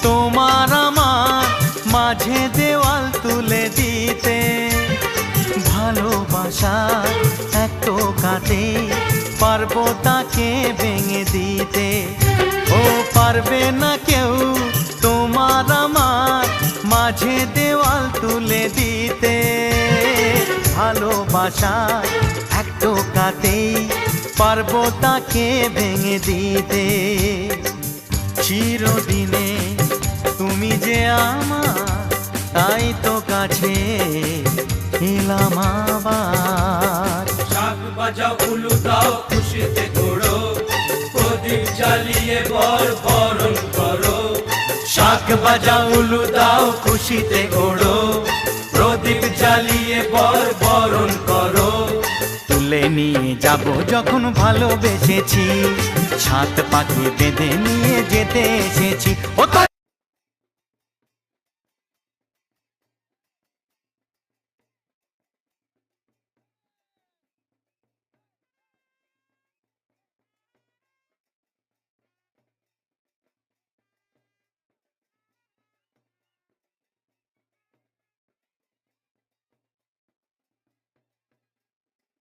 তোমার আমার মাঝে দেওয়াল তুলে দিতে। ভালোবাসা এক টোকাতে পারবো তাকে ভেঙে দিতে। ও পারবে না কেউ তোমার আমার মাঝে দেওয়াল তুলে দিতে। ভালোবাসা এক টোকাতেই পারবো তাকে ভেঙে দিতে। চিরদিনে তুমি যে আমার, তাই তো কাছে এলাম আবার। শাক বাজাও উলু দাও খুশিতে ঘোড়ো, প্রদীপ জ্বালিয়ে বরণ করো। শাক বাজাও উলু দাও খুশিতে ঘোড়ো, প্রদীপ জ্বালিয়ে বরণ করো। তুলে নিয়ে যাব যখন ভালোবেসেছি, ছাদ পাখি বেঁধে নিয়ে যেতে এসেছি। ও